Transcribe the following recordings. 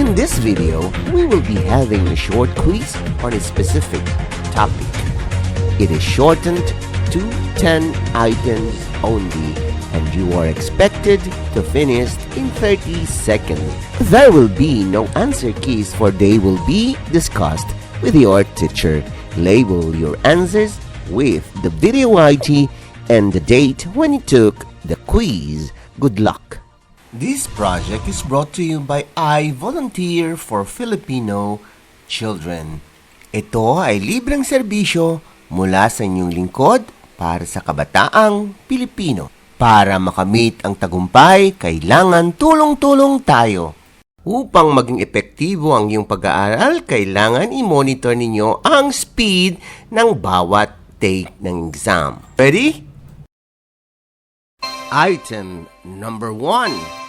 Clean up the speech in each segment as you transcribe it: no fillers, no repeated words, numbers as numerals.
In this video, we will be having a short quiz on a specific topic. It is shortened to 10 items only, and you are expected to finish in 30 seconds. There will be no answer keys, for they will be discussed with your teacher. Label your answers with the video ID and the date when you took the quiz. Good luck! This project is brought to you by I Volunteer for Filipino Children. Ito ay libreng serbisyo mula sa inyong lingkod para sa kabataang Pilipino. Para makamit ang tagumpay, kailangan tulong-tulong tayo. Upang maging epektibo ang iyong pag-aaral, kailangan i-monitor ninyo ang speed ng bawat take ng exam. Ready? Item number 1.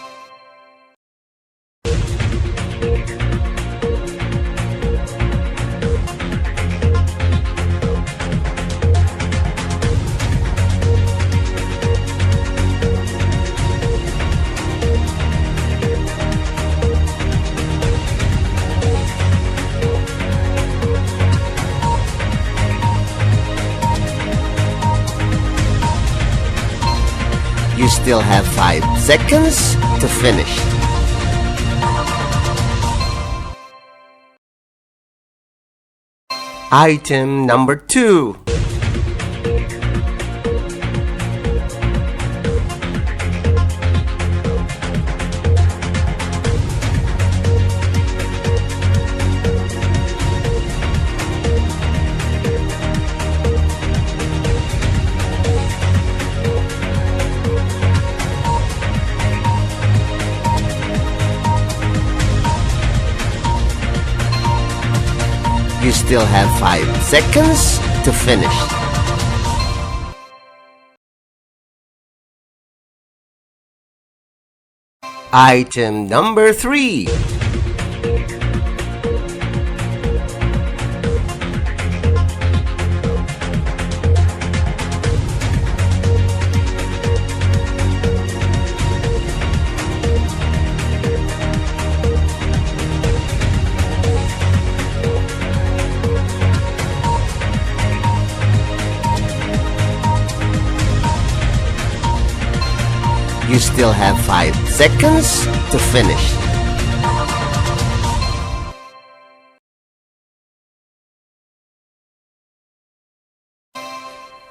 You still have 5 seconds to finish. Item number 2. You still have 5 seconds to finish. Item number 3. You still have 5 seconds to finish.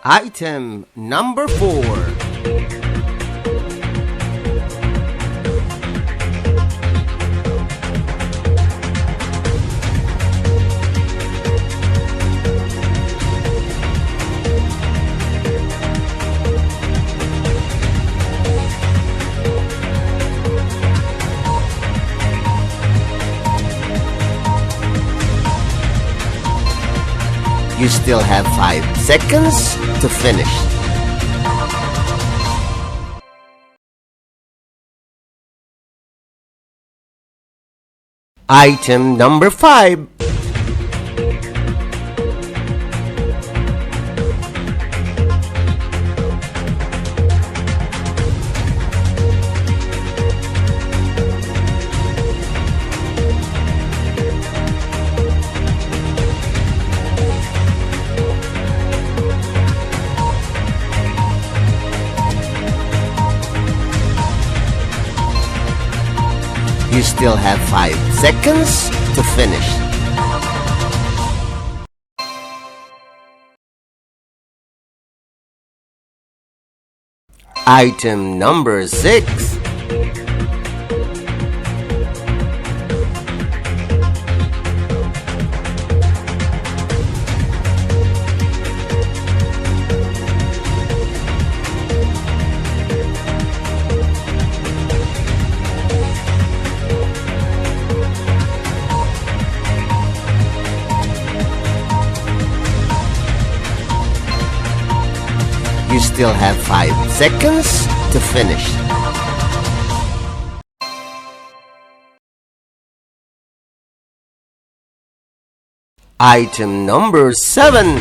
Item number 4. You still have 5 seconds to finish. Item number 5. You still have 5 seconds to finish. Item number 6. You still have 5 seconds to finish. Item number 7.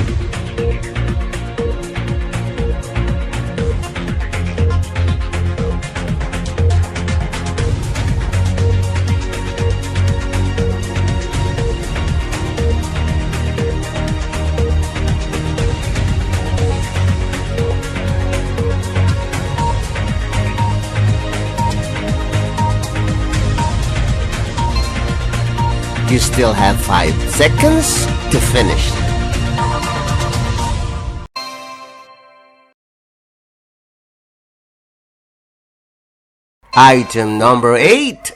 You still have 5 seconds to finish. Item number 8.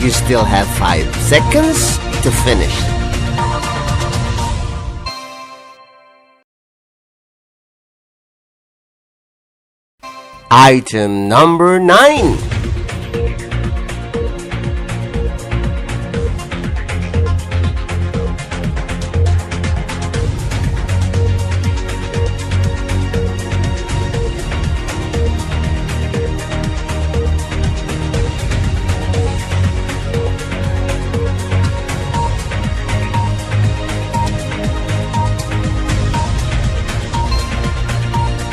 You still have 5 seconds to finish. Item number 9.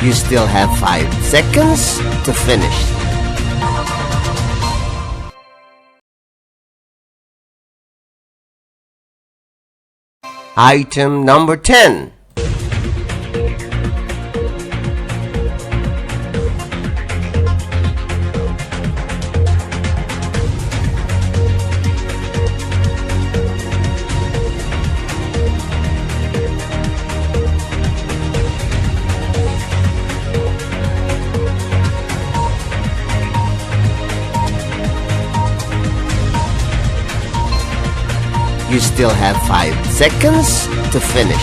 You still have 5 seconds to finish. Item number 10. You still have 5 seconds to finish.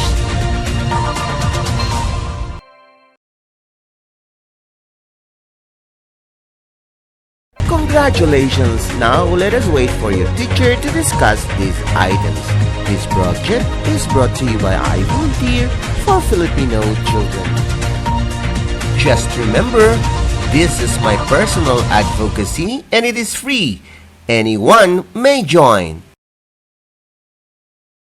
Congratulations! Now let us wait for your teacher to discuss these items. This project is brought to you by I Volunteer for Filipino Children. Just remember, this is my personal advocacy and it is free. Anyone may join.